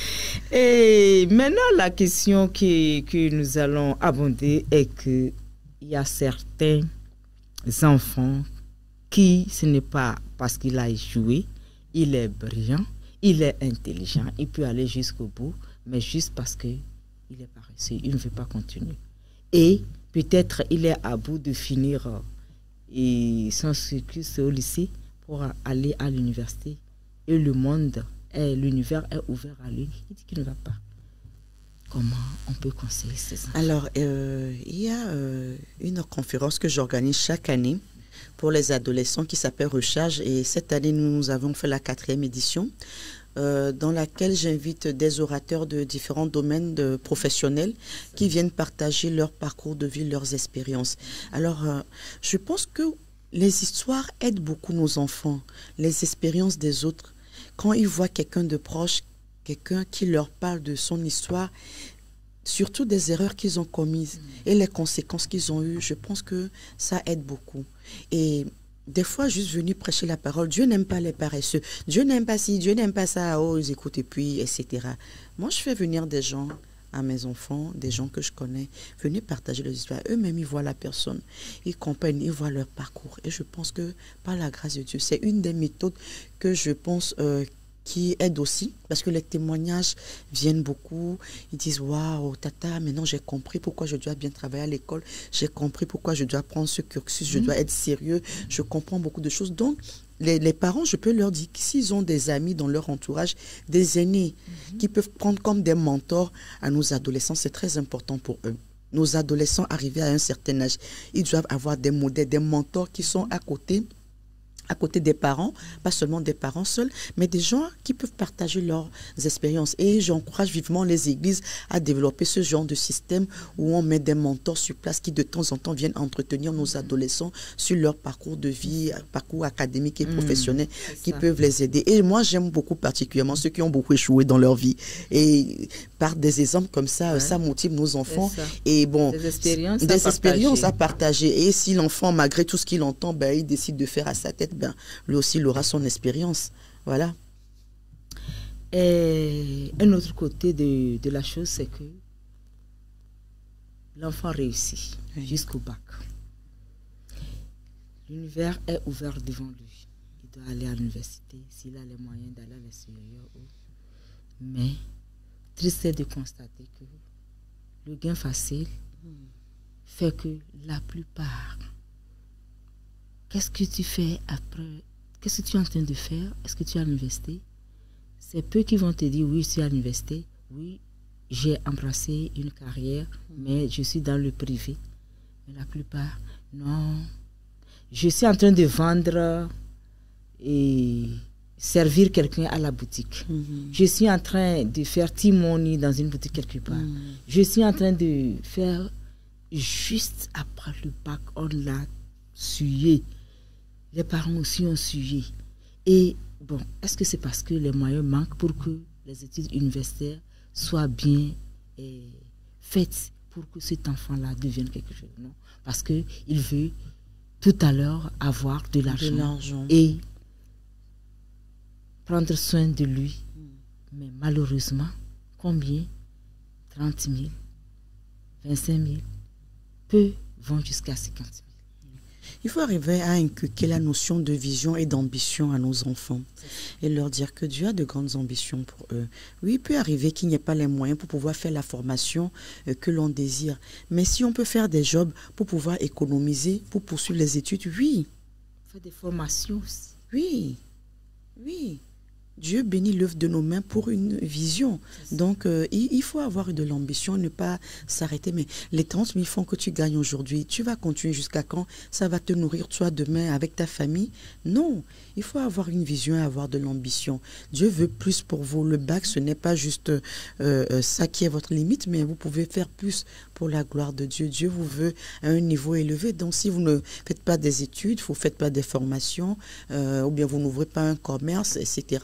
Et maintenant, la question que nous allons aborder est qu'il y a certains enfants qui, ce n'est pas parce qu'il a échoué, il est brillant, il est intelligent, il peut aller jusqu'au bout, mais juste parce qu'il est paresseux, il ne veut pas continuer. Et peut-être il est à bout de finir son cursus au lycée pour aller à l'université. Et l'univers est ouvert à lui. Il dit qu'il ne va pas. Comment on peut conseiller ces enfants? Alors, il y a une conférence que j'organise chaque année pour les adolescents qui s'appelle Recharge. Et cette année, nous avons fait la 4e édition. Dans laquelle j'invite des orateurs de différents domaines professionnels qui viennent partager leur parcours de vie, leurs expériences. Alors, je pense que les histoires aident beaucoup nos enfants, les expériences des autres. Quand ils voient quelqu'un de proche, quelqu'un qui leur parle de son histoire, surtout des erreurs qu'ils ont commises et les conséquences qu'ils ont eues, je pense que ça aide beaucoup. Et des fois, juste venir prêcher la parole, Dieu n'aime pas les paresseux, Dieu n'aime pas ci, Dieu n'aime pas ça, oh, ils écoutent et puis, etc. Moi, je fais venir des gens à mes enfants, des gens que je connais, venir partager leurs histoires. Eux-mêmes, ils voient la personne, ils comprennent, ils voient leur parcours. Et je pense que, par la grâce de Dieu, c'est une des méthodes que je pense qui aide aussi, parce que les témoignages viennent beaucoup. Ils disent, waouh, tata, maintenant j'ai compris pourquoi je dois bien travailler à l'école, j'ai compris pourquoi je dois prendre ce cursus, je dois être sérieux, je comprends beaucoup de choses. Donc, les parents, je peux leur dire que s'ils ont des amis dans leur entourage, des aînés qui peuvent prendre comme des mentors à nos adolescents, c'est très important pour eux. Nos adolescents arrivés à un certain âge, ils doivent avoir des modèles, des mentors qui sont à côté des parents, pas seulement des parents seuls, mais des gens qui peuvent partager leurs expériences. Et j'encourage vivement les églises à développer ce genre de système où on met des mentors sur place qui de temps en temps viennent entretenir nos adolescents sur leur parcours de vie, parcours académique et professionnel, qui peuvent les aider. Et moi, j'aime beaucoup particulièrement ceux qui ont beaucoup échoué dans leur vie. Et par des exemples comme ça, ça motive nos enfants. Et bon, des expériences à partager. Et si l'enfant, malgré tout ce qu'il entend, ben, il décide de faire à sa tête, ben, lui aussi, il aura son expérience. Voilà. Et un autre côté de la chose, c'est que l'enfant réussit jusqu'au bac. L'univers est ouvert devant lui. Il doit aller à l'université s'il a les moyens d'aller à l'extérieur. Mais, triste est de constater que le gain facile fait que la plupart... Qu'est-ce que tu fais après? Qu'est-ce que tu es en train de faire? Est-ce que tu es à l'université? C'est peu qui vont te dire, oui, je suis à l'université. Oui, j'ai embrassé une carrière, mais je suis dans le privé. Mais la plupart, non. Je suis en train de vendre et servir quelqu'un à la boutique. Je suis en train de faire timoni dans une boutique quelque part. Je suis en train de faire, juste après le bac, on l'a sué. Les parents aussi ont suivi. Et bon, est-ce que c'est parce que les moyens manquent pour que les études universitaires soient bien faites pour que cet enfant-là devienne quelque chose? Non, parce qu'il veut tout à l'heure avoir de l'argent et prendre soin de lui. Mais malheureusement, combien? 30 000, 25 000, peu vont jusqu'à 50 000. Il faut arriver à inculquer la notion de vision et d'ambition à nos enfants et leur dire que Dieu a de grandes ambitions pour eux. Oui, il peut arriver qu'il n'y ait pas les moyens pour pouvoir faire la formation que l'on désire. Mais si on peut faire des jobs pour pouvoir économiser, pour poursuivre les études, oui. Faire des formations aussi. Oui, oui. Dieu bénit l'œuvre de nos mains pour une vision. Donc, il faut avoir de l'ambition, ne pas s'arrêter. Mais les 30 000 francs que tu gagnes aujourd'hui, tu vas continuer jusqu'à quand? Ça va te nourrir toi demain avec ta famille? Non, il faut avoir une vision et avoir de l'ambition. Dieu veut plus pour vous. Le bac, ce n'est pas juste ça qui est votre limite, mais vous pouvez faire plus pour la gloire de Dieu. Dieu vous veut à un niveau élevé. Donc, si vous ne faites pas des études, vous ne faites pas des formations, ou bien vous n'ouvrez pas un commerce, etc.,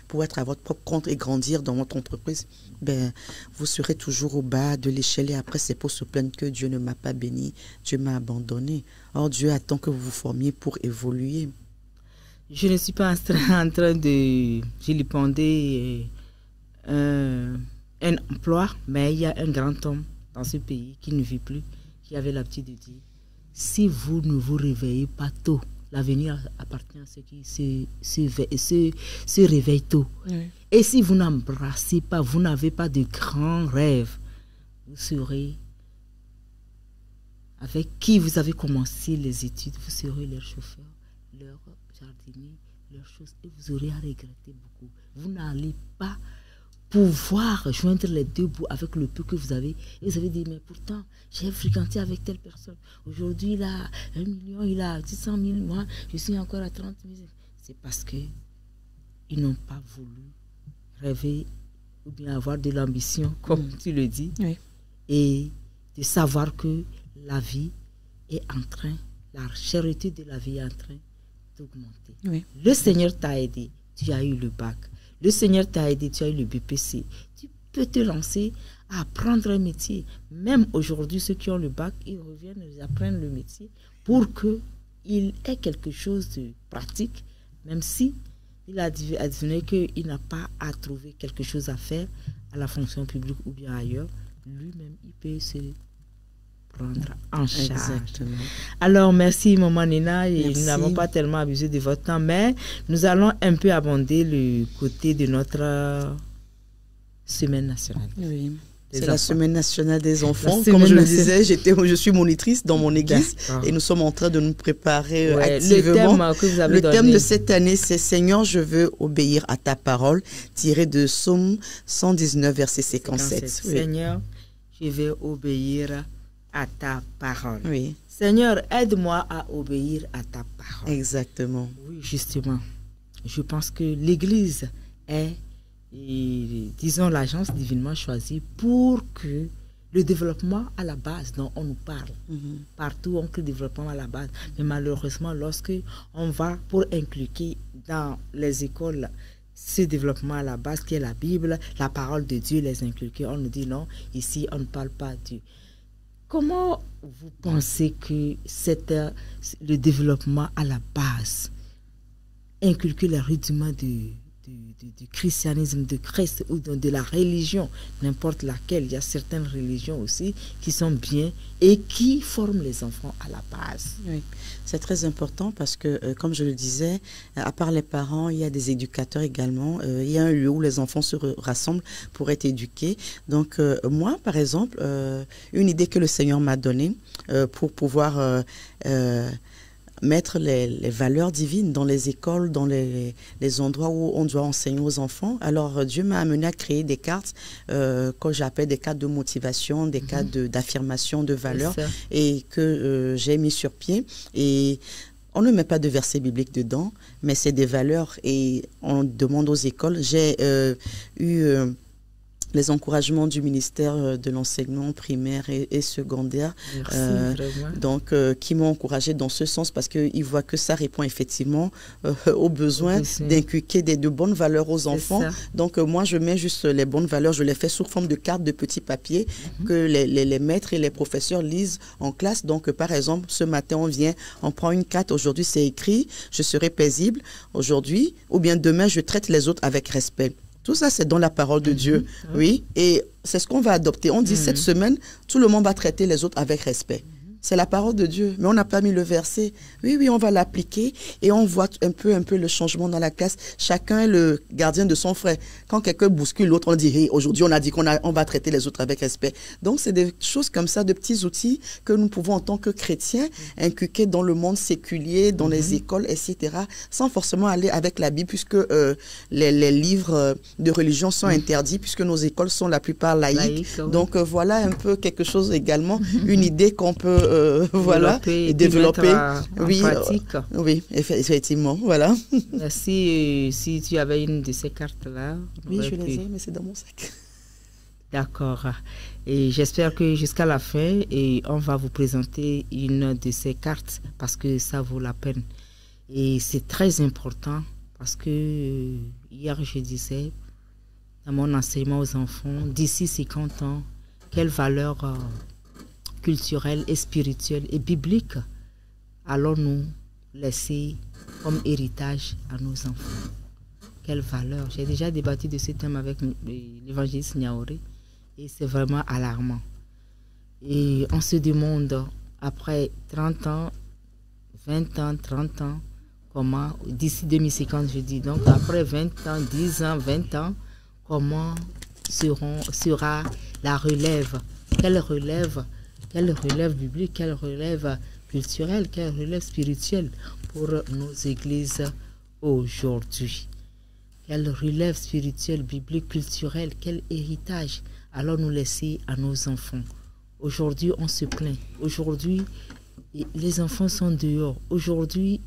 pour être à votre propre compte et grandir dans votre entreprise, ben, vous serez toujours au bas de l'échelle et après c'est pour se plaindre que Dieu ne m'a pas béni, Dieu m'a abandonné. Or Dieu attend que vous vous formiez pour évoluer. Je ne suis pas en train de vilipender un emploi, mais il y a un grand homme dans ce pays qui ne vit plus, qui avait l'habitude de dire, si vous ne vous réveillez pas tôt, l'avenir appartient à ceux qui se réveillent tôt. Oui. Et si vous n'embrassez pas, vous n'avez pas de grands rêves, vous serez avec qui vous avez commencé les études, vous serez leur chauffeur, leur jardinier, leurs choses, et vous aurez à regretter beaucoup. Vous n'allez pas pouvoir joindre les deux bouts avec le peu que vous avez. Et vous avez dit, mais pourtant, j'ai fréquenté avec telle personne. Aujourd'hui, il a 1 million, il a 600 000, moi, je suis encore à 30 000. C'est parce qu'ils n'ont pas voulu rêver ou bien avoir de l'ambition, comme tu le dis, oui. Et de savoir que la vie est en train, la cherté de la vie est en train d'augmenter. Oui. Le Seigneur t'a aidé, tu as eu le bac. Le Seigneur t'a aidé, tu as eu le BPC. Tu peux te lancer à apprendre un métier. Même aujourd'hui, ceux qui ont le bac, ils reviennent, ils apprennent le métier pour qu'il ait quelque chose de pratique, même si il a advenu qu'il n'a pas à trouver quelque chose à faire à la fonction publique ou bien ailleurs. Lui-même, il peut se prendre en charge. Exactement. Alors, merci Maman Nina. Et nous n'avons pas tellement abusé de votre temps, mais nous allons un peu aborder le côté de notre semaine nationale. Oui. C'est la semaine nationale des enfants. Comme je le disais, je suis monitrice dans mon église et nous sommes en train de nous préparer activement. Le thème de cette année, c'est Seigneur, je veux obéir à ta parole, tiré de Psaume 119, verset 57. Oui. Seigneur, je vais obéir à ta parole. Oui. Seigneur, aide-moi à obéir à ta parole. Exactement. Oui, justement. Je pense que l'Église est, disons, l'agence divinement choisie pour que le développement à la base dont on nous parle, partout on crée développement à la base, mais malheureusement, lorsque on va pour inculquer dans les écoles ce développement à la base qui est la Bible, la parole de Dieu, les inculquer, on nous dit non, ici on ne parle pas de Dieu. Comment vous pensez que le développement à la base, inculquer les rudiments du christianisme, de Christ ou de la religion, n'importe laquelle, il y a certaines religions aussi qui sont bien et qui forment les enfants à la base. Oui, c'est très important parce que, comme je le disais, à part les parents, il y a des éducateurs également. Il y a un lieu où les enfants se rassemblent pour être éduqués. Donc, moi, par exemple, une idée que le Seigneur m'a donnée pour pouvoir mettre les valeurs divines dans les écoles, dans les endroits où on doit enseigner aux enfants. Alors, Dieu m'a amené à créer des cartes que j'appelle des cartes de motivation, des cartes d'affirmation de valeurs et que j'ai mis sur pied. Et on ne met pas de versets bibliques dedans, mais c'est des valeurs et on demande aux écoles. J'ai eu les encouragements du ministère de l'enseignement primaire et secondaire, donc qui m'ont encouragé dans ce sens parce qu'ils voient que ça répond effectivement aux besoins d'inculquer de bonnes valeurs aux enfants. Donc moi je mets juste les bonnes valeurs, je les fais sous forme de cartes de petits papiers que les maîtres et les professeurs lisent en classe. Donc par exemple, ce matin on prend une carte, aujourd'hui c'est écrit, je serai paisible aujourd'hui, ou bien demain je traite les autres avec respect. Tout ça, c'est dans la parole de Dieu, oui. Et c'est ce qu'on va adopter. On dit cette semaine, tout le monde va traiter les autres avec respect. C'est la parole de Dieu, mais on n'a pas mis le verset. Oui, on va l'appliquer et on voit un peu le changement dans la classe. Chacun est le gardien de son frère. Quand quelqu'un bouscule l'autre, on dit hey, aujourd'hui on a dit on va traiter les autres avec respect. Donc c'est des choses comme ça, de petits outils que nous pouvons en tant que chrétiens inculquer dans le monde séculier, dans les écoles, etc. Sans forcément aller avec la Bible, puisque les livres de religion sont interdits, puisque nos écoles sont la plupart laïques. Donc voilà un peu quelque chose également, une idée qu'on peut développer en pratique. Oui, effectivement, voilà. Merci. Si tu avais une de ces cartes-là. Oui, je les ai, mais c'est dans mon sac. D'accord. Et j'espère que jusqu'à la fin, on va vous présenter une de ces cartes parce que ça vaut la peine. Et c'est très important Parce que hier, je disais, dans mon enseignement aux enfants, d'ici 50 ans, quelles valeurs culturelles et spirituelles et bibliques allons-nous laisser comme héritage à nos enfants? Quelles valeurs? J'ai déjà débattu de ce thème avec l'évangéliste Niaoré et c'est vraiment alarmant. Et on se demande, après 30 ans, 20 ans, 30 ans, comment, d'ici 2050, je dis, donc après 20 ans, 10 ans, 20 ans, comment sera la relève? Quelle relève biblique, quelle relève culturelle, quelle relève spirituelle pour nos églises aujourd'hui? Quelle relève spirituelle, biblique, culturelle, quel héritage allons-nous laisser à nos enfants? Aujourd'hui, on se plaint. Aujourd'hui, les enfants sont dehors. Aujourd'hui,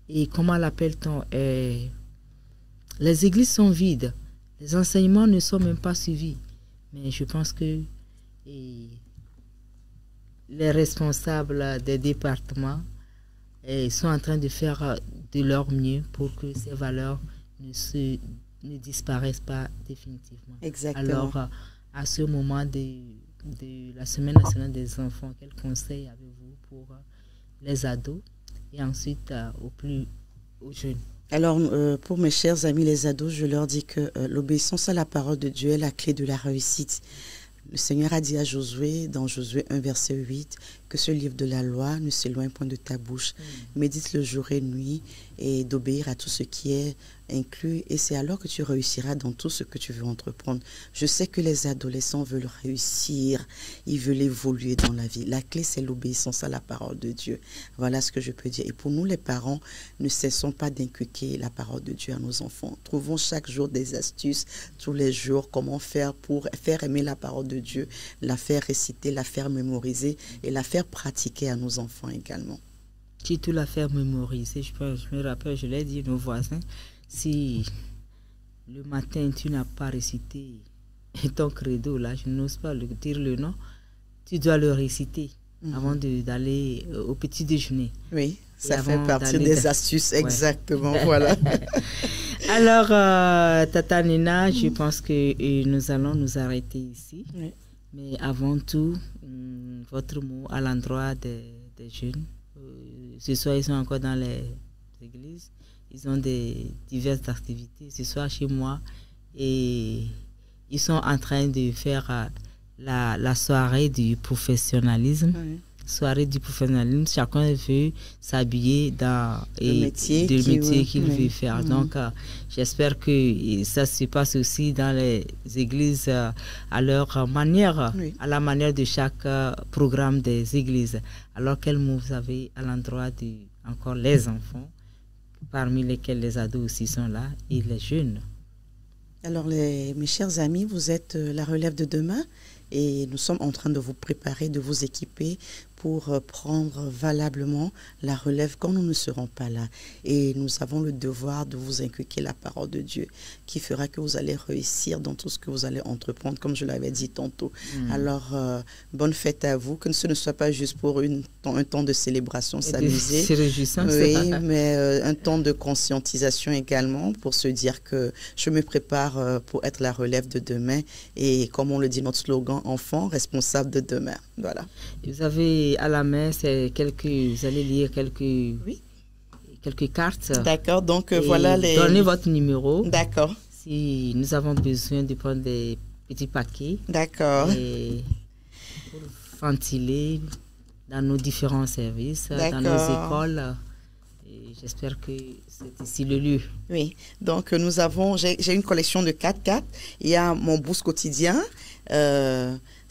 et comment l'appelle-t-on, les églises sont vides. Les enseignements ne sont même pas suivis. Mais je pense que les responsables des départements sont en train de faire de leur mieux pour que ces valeurs ne disparaissent pas définitivement. Exactement. Alors, à ce moment de la Semaine nationale des enfants, quel conseil avez-vous pour les ados et ensuite aux jeunes? Alors, pour mes chers amis les ados, je leur dis que l'obéissance à la parole de Dieu est la clé de la réussite. Le Seigneur a dit à Josué, dans Josué 1, verset 8, que ce livre de la loi ne s'éloigne point de ta bouche. Médite le jour et nuit et d'obéir à tout ce qui est inclus. Et c'est alors que tu réussiras dans tout ce que tu veux entreprendre. Je sais que les adolescents veulent réussir, ils veulent évoluer dans la vie. La clé, c'est l'obéissance à la parole de Dieu. Voilà ce que je peux dire. Et pour nous, les parents, ne cessons pas d'inculquer la parole de Dieu à nos enfants. Trouvons chaque jour des astuces, tous les jours, comment faire pour faire aimer la parole de Dieu, la faire réciter, la faire mémoriser et la faire pratiquer à nos enfants également. Surtout la faire mémoriser. Je me rappelle, je l'ai dit à nos voisins, si le matin tu n'as pas récité ton credo, là, je n'ose pas dire le nom, tu dois le réciter avant d'aller au petit déjeuner. Oui, ça fait partie des astuces, exactement, voilà. Alors, Tata Nina, je pense que nous allons nous arrêter ici. Oui. Mais avant tout, votre mot à l'endroit des jeunes. Ce soir, ils sont encore dans les églises. Ils ont diverses activités. Ce soir, chez moi, et ils sont en train de faire la soirée du professionnalisme. Oui. Soirée du professionnalisme. Chacun veut s'habiller dans le métier qu'il veut faire. Donc, j'espère que ça se passe aussi dans les églises à leur manière, à la manière de chaque programme des églises. Alors, quel mot vous avez à l'endroit encore les enfants, parmi lesquels les ados aussi sont là, et les jeunes? Alors, mes chers amis, vous êtes la relève de demain et nous sommes en train de vous préparer, de vous équiper pour prendre valablement la relève quand nous ne serons pas là. Et nous avons le devoir de vous inculquer la parole de Dieu qui fera que vous allez réussir dans tout ce que vous allez entreprendre, comme je l'avais dit tantôt. Alors, bonne fête à vous, que ce ne soit pas juste pour un temps de célébration, s'amuser. C'est réjouissant, oui, mais un temps de conscientisation également pour se dire que je me prépare pour être la relève de demain. Et comme on le dit, notre slogan, enfant responsable de demain. Voilà. Vous avez à la main, vous allez lire quelques cartes. D'accord, donc voilà les... Donnez votre numéro. D'accord. Si nous avons besoin de prendre des petits paquets. D'accord. Pour ventiler dans nos différents services, dans nos écoles. J'espère que c'est ici le lieu. Oui, donc j'ai une collection de 4 cartes. Il y a mon boost quotidien.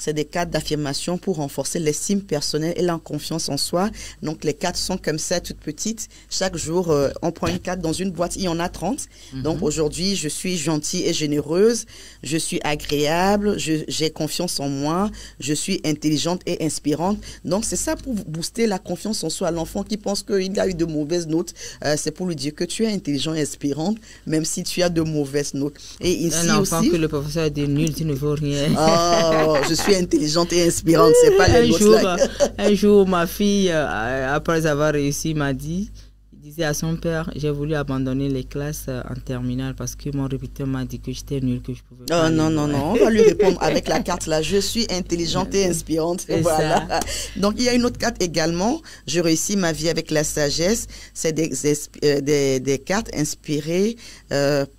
C'est des cartes d'affirmation pour renforcer l'estime personnelle et la confiance en soi. Donc, les cartes sont comme ça, toutes petites. Chaque jour, on prend une carte dans une boîte. Il y en a 30. Donc, aujourd'hui, je suis gentille et généreuse. Je suis agréable. J'ai confiance en moi. Je suis intelligente et inspirante. Donc, c'est ça pour booster la confiance en soi. L'enfant qui pense qu'il a eu de mauvaises notes, c'est pour lui dire que tu es intelligent et inspirante, même si tu as de mauvaises notes. Et ici un enfant aussi, que le professeur est nul, tu ne vaux rien. Oh, je suis intelligente et inspirante, c'est pas les notes là. Un jour, ma fille, après avoir réussi, m'a dit, disait à son père, j'ai voulu abandonner les classes en terminale parce que mon répétiteur m'a dit que j'étais nulle, que je pouvais pas. Non, on va lui répondre avec la carte là. Je suis intelligente et inspirante. Voilà. Ça. Donc, il y a une autre carte également. Je réussis ma vie avec la sagesse. C'est des cartes inspirées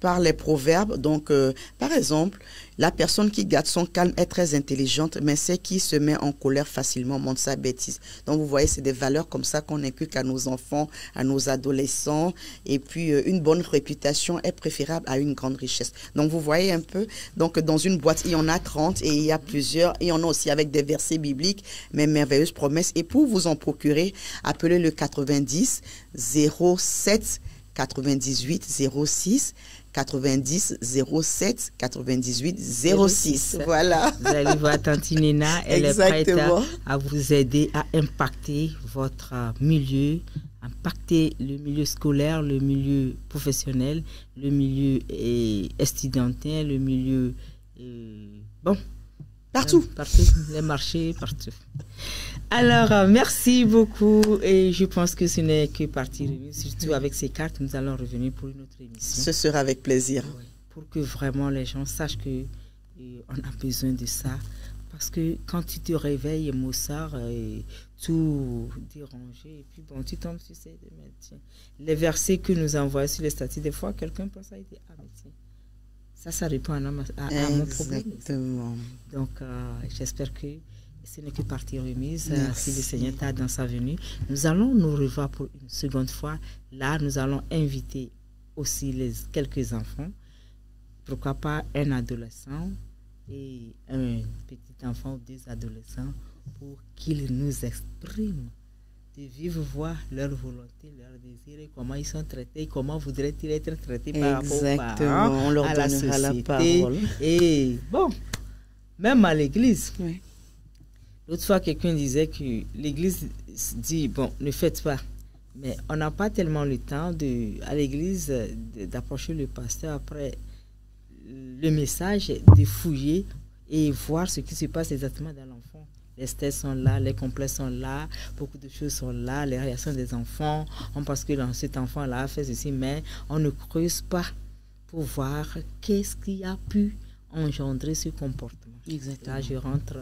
par les proverbes. Donc, par exemple, la personne qui garde son calme est très intelligente, mais celle qui se met en colère facilement montre sa bêtise. Donc, vous voyez, c'est des valeurs comme ça qu'on inculque à nos enfants, à nos adolescents. Et puis, une bonne réputation est préférable à une grande richesse. Donc, vous voyez un peu. Donc, dans une boîte, il y en a 30 et il y a plusieurs. Il y en a aussi avec des versets bibliques, mais merveilleuses promesses. Et pour vous en procurer, appelez le 90 07 98 06 90 07 98 06. Voilà. Vous allez voir Tante Nina, elle est prête à vous aider à impacter votre milieu, impacter le milieu scolaire, le milieu professionnel, le milieu estudiantin, le milieu partout, les marchés, partout. Alors, merci beaucoup et je pense que ce n'est que partie remise. Surtout avec ces cartes, nous allons revenir pour une autre émission. Ce sera avec plaisir. Oui, pour que vraiment les gens sachent qu'on a besoin de ça. Parce que quand tu te réveilles, Mozart, tout dérangé, et puis bon, tu tombes sur ces médecins. Les versets que nous envoyons sur les statuts, des fois, quelqu'un pense à dire, ah, mais tiens, ça répond à mon problème. Exactement. Donc, j'espère que ce n'est que partie remise. Si le Seigneur t'a dans sa venue, nous allons nous revoir pour une seconde fois. Là, nous allons inviter aussi quelques enfants. Pourquoi pas un adolescent et un petit enfant ou deux adolescents pour qu'ils nous expriment de vive voix leur volonté, leur désir et comment ils sont traités, comment voudraient-ils être traités par rapport aux parents, on leur à la donnera société. la parole. Et bon, même à l'église. Oui. L'autre fois, quelqu'un disait que l'église dit, bon, ne faites pas. Mais on n'a pas tellement le temps à l'église d'approcher le pasteur après le message, de fouiller et voir ce qui se passe exactement dans l'enfant. Les stress sont là, les complexes sont là, beaucoup de choses sont là, les réactions des enfants. On pense que cet enfant-là a fait ceci, mais on ne creuse pas pour voir qu'est-ce qui a pu engendrer ce comportement. Exactement. Là, je rentre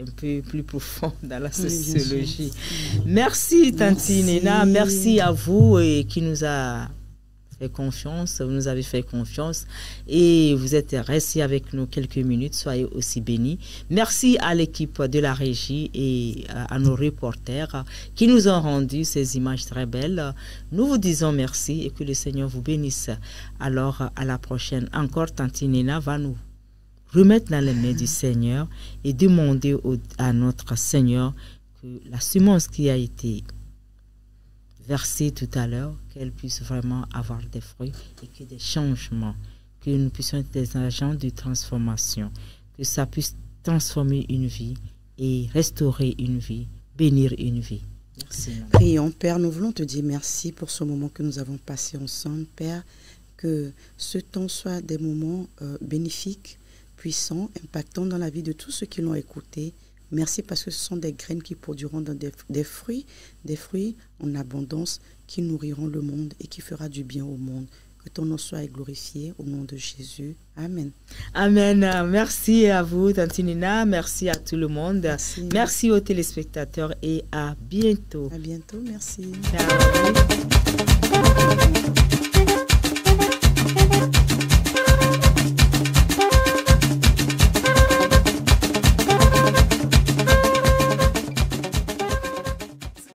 un peu plus profond dans la sociologie. Merci, Tante Nina. Merci à vous qui nous a fait confiance. Vous nous avez fait confiance et vous êtes restés avec nous quelques minutes. Soyez aussi bénis. Merci à l'équipe de la régie et à nos reporters qui nous ont rendu ces images très belles. Nous vous disons merci et que le Seigneur vous bénisse. Alors, à la prochaine. Encore, Tante Nina va nous remettre dans les mains du Seigneur et demander à notre Seigneur que la semence qui a été versée tout à l'heure, qu'elle puisse vraiment avoir des fruits et que des changements, que nous puissions être des agents de transformation, que ça puisse transformer une vie et restaurer une vie, bénir une vie. Merci. Prions, Père, nous voulons te dire merci pour ce moment que nous avons passé ensemble, Père, que ce temps soit des moments bénéfiques, puissants, impactants dans la vie de tous ceux qui l'ont écouté. Merci parce que ce sont des graines qui produiront des fruits en abondance qui nourriront le monde et qui fera du bien au monde. Que ton nom soit glorifié au nom de Jésus. Amen. Amen. Merci à vous, Tante Nina. Merci à tout le monde. Merci aux téléspectateurs et à bientôt. À bientôt. Merci. Ciao.